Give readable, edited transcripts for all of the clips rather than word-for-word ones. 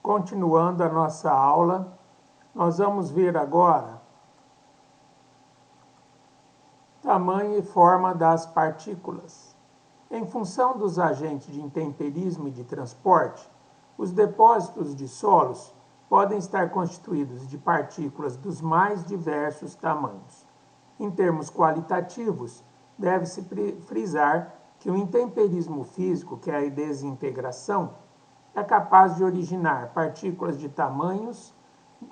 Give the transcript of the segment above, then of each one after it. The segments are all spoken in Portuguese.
Continuando a nossa aula, nós vamos ver agora tamanho e forma das partículas. Em função dos agentes de intemperismo e de transporte, os depósitos de solos podem estar constituídos de partículas dos mais diversos tamanhos. Em termos qualitativos, deve-se frisar que o intemperismo físico, que é a desintegração, é capaz de originar partículas de tamanhos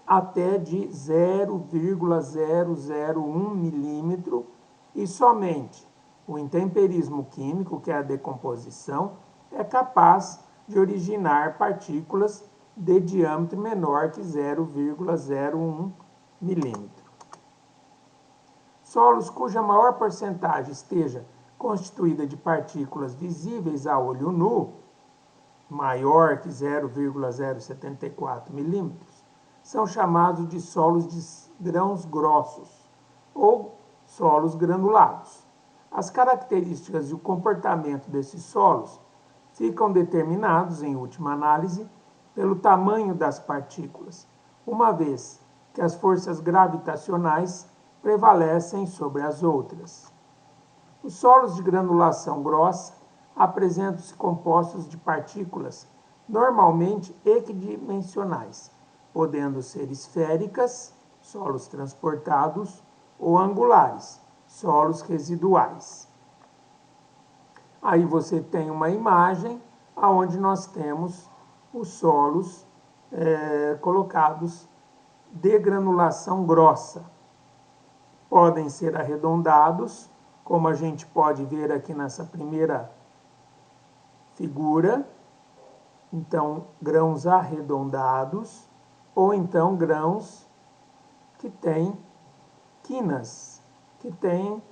até de 0,001 milímetro e somente o intemperismo químico, que é a decomposição, é capaz de originar partículas de diâmetro menor que 0,01 milímetro. Solos cuja maior porcentagem esteja constituída de partículas visíveis a olho nu, maior que 0,074 milímetros, são chamados de solos de grãos grossos ou solos granulados. As características e o comportamento desses solos ficam determinados, em última análise, pelo tamanho das partículas, uma vez que as forças gravitacionais prevalecem sobre as outras. Os solos de granulação grossa apresentam-se compostos de partículas normalmente equidimensionais, podendo ser esféricas, solos transportados, ou angulares, solos residuais. Aí você tem uma imagem onde nós temos os solos colocados de granulação grossa. Podem ser arredondados, como a gente pode ver aqui nessa primeira figura, então grãos arredondados, ou então grãos que têm quinas, que têm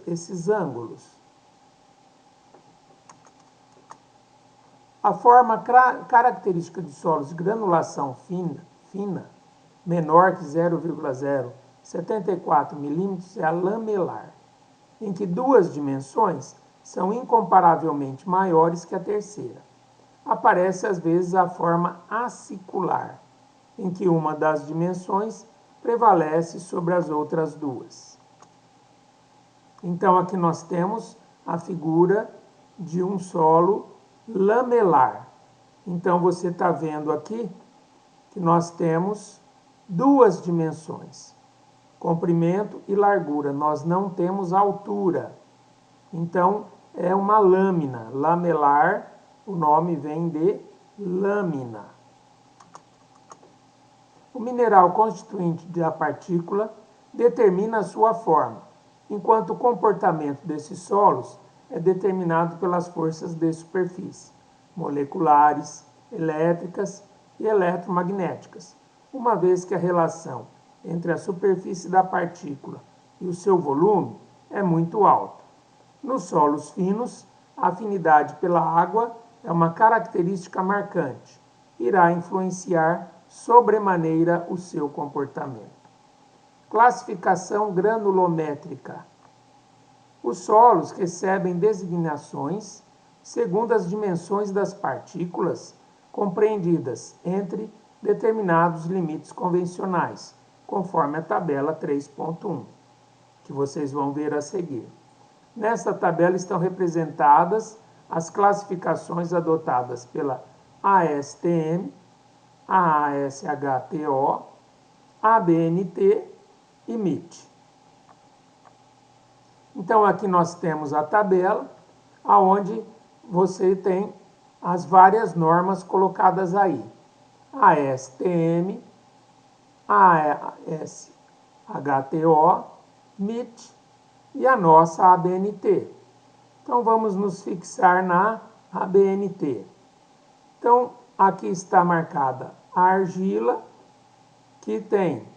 esses ângulos. A forma característica de solos de granulação fina, menor que 0,074 milímetros, é a lamelar, em que duas dimensões são incomparavelmente maiores que a terceira. Aparece às vezes a forma acicular, em que uma das dimensões prevalece sobre as outras duas. Então aqui nós temos a figura de um solo lamelar. Então você está vendo aqui que nós temos duas dimensões, comprimento e largura. Nós não temos altura. Então é uma lâmina. Lamelar, o nome vem de lâmina. O mineral constituinte da partícula determina a sua forma, enquanto o comportamento desses solos é determinado pelas forças de superfície, moleculares, elétricas e eletromagnéticas, uma vez que a relação entre a superfície da partícula e o seu volume é muito alta. Nos solos finos, a afinidade pela água é uma característica marcante, irá influenciar sobremaneira o seu comportamento. Classificação granulométrica. Os solos recebem designações segundo as dimensões das partículas compreendidas entre determinados limites convencionais, conforme a tabela 3.1, que vocês vão ver a seguir. Nesta tabela estão representadas as classificações adotadas pela ASTM, a ASHTO, a ABNT e MIT. Então aqui nós temos a tabela, onde você tem as várias normas colocadas aí. A ASTM, a ASHTO, MIT e a nossa ABNT. Então vamos nos fixar na ABNT. Então aqui está marcada a argila, que tem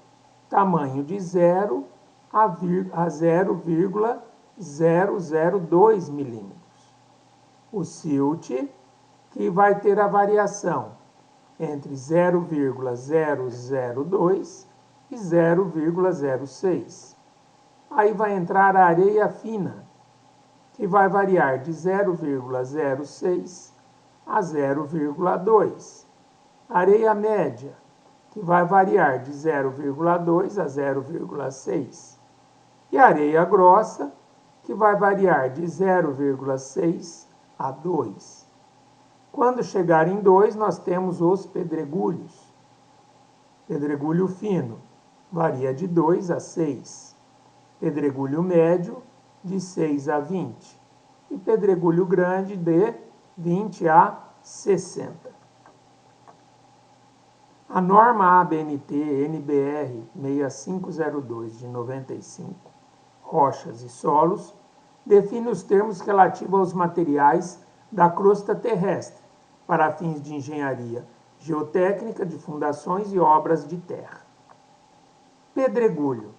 tamanho de 0 a 0,002 milímetros. O silt, que vai ter a variação entre 0,002 e 0,06. Aí vai entrar a areia fina, que vai variar de 0,06 a 0,2. Areia média, que vai variar de 0,2 a 0,6. E areia grossa, que vai variar de 0,6 a 2. Quando chegar em 2, nós temos os pedregulhos. Pedregulho fino varia de 2 a 6. Pedregulho médio, de 6 a 20. E pedregulho grande, de 20 a 60. A norma ABNT-NBR 6502 de 95, rochas e solos, define os termos relativos aos materiais da crosta terrestre para fins de engenharia geotécnica de fundações e obras de terra. Pedregulho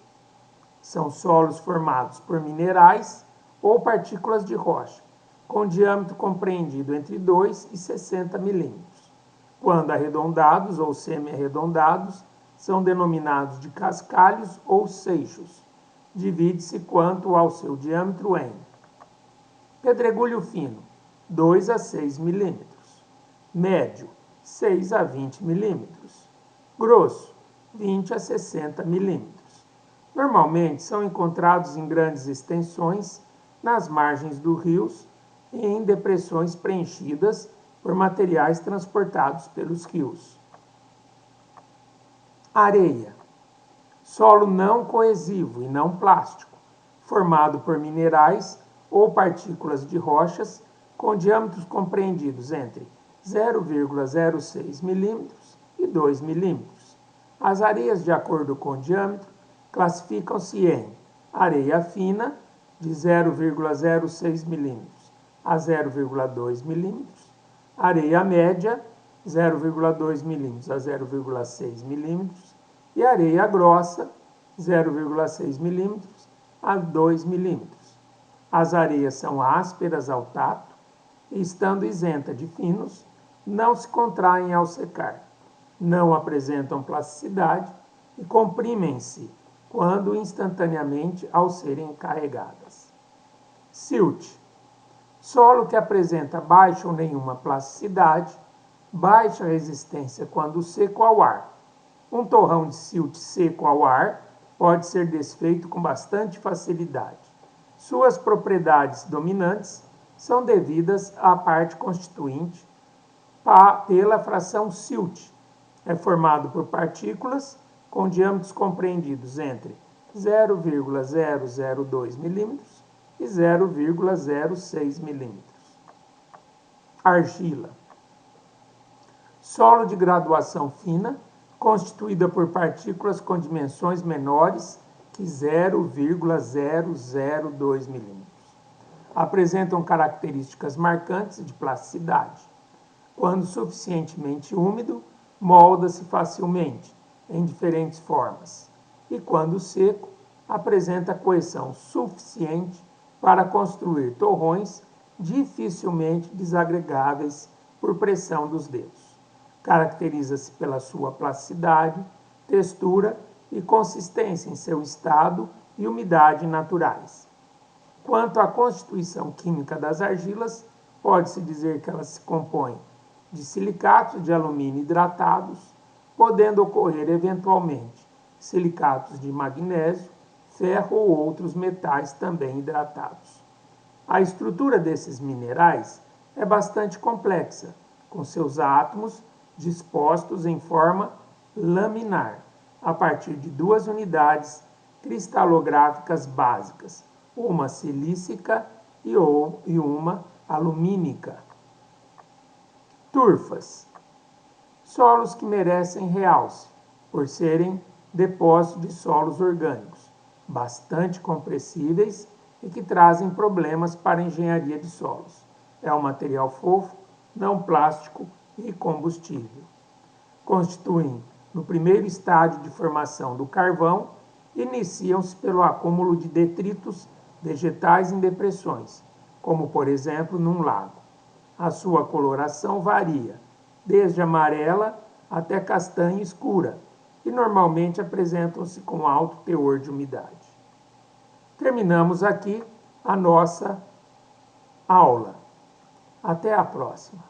são solos formados por minerais ou partículas de rocha, com diâmetro compreendido entre 2 e 60 milímetros. Quando arredondados ou semi-arredondados, são denominados de cascalhos ou seixos. Divide-se quanto ao seu diâmetro em pedregulho fino, 2 a 6 milímetros, médio, 6 a 20 milímetros, grosso, 20 a 60 milímetros. Normalmente são encontrados em grandes extensões, nas margens dos rios e em depressões preenchidas por materiais transportados pelos rios. Areia. Solo não coesivo e não plástico, formado por minerais ou partículas de rochas com diâmetros compreendidos entre 0,06 mm e 2 mm. As areias, de acordo com o diâmetro, classificam-se em areia fina, de 0,06 mm a 0,2 mm, areia média, 0,2 mm a 0,6 mm, e areia grossa, 0,6 mm a 2 mm. As areias são ásperas ao tato e, estando isenta de finos, não se contraem ao secar, não apresentam plasticidade e comprimem-se quando instantaneamente ao serem carregadas. Silt. Solo que apresenta baixa ou nenhuma plasticidade, baixa resistência quando seco ao ar. Um torrão de silt seco ao ar pode ser desfeito com bastante facilidade. Suas propriedades dominantes são devidas à parte constituinte pela fração silt. É formado por partículas com diâmetros compreendidos entre 0,002 mm e 0,06 mm. Argila. Solo de graduação fina, constituída por partículas com dimensões menores que 0,002 mm. Apresentam características marcantes de plasticidade. Quando suficientemente úmido, molda-se facilmente, em diferentes formas. E quando seco, apresenta coesão suficiente para construir torrões dificilmente desagregáveis por pressão dos dedos. Caracteriza-se pela sua plasticidade, textura e consistência em seu estado e umidade naturais. Quanto à constituição química das argilas, pode-se dizer que elas se compõem de silicatos de alumínio hidratados, podendo ocorrer eventualmente silicatos de magnésio, ferro ou outros metais também hidratados. A estrutura desses minerais é bastante complexa, com seus átomos dispostos em forma laminar, a partir de duas unidades cristalográficas básicas, uma silícica e uma alumínica. Turfas. Solos que merecem realce, por serem depósitos de solos orgânicos, bastante compressíveis e que trazem problemas para a engenharia de solos. É um material fofo, não plástico e combustível. Constituem, no primeiro estágio de formação do carvão, iniciam-se pelo acúmulo de detritos vegetais em depressões, como por exemplo num lago. A sua coloração varia, desde amarela até castanha escura, e normalmente apresentam-se com alto teor de umidade. Terminamos aqui a nossa aula. Até a próxima.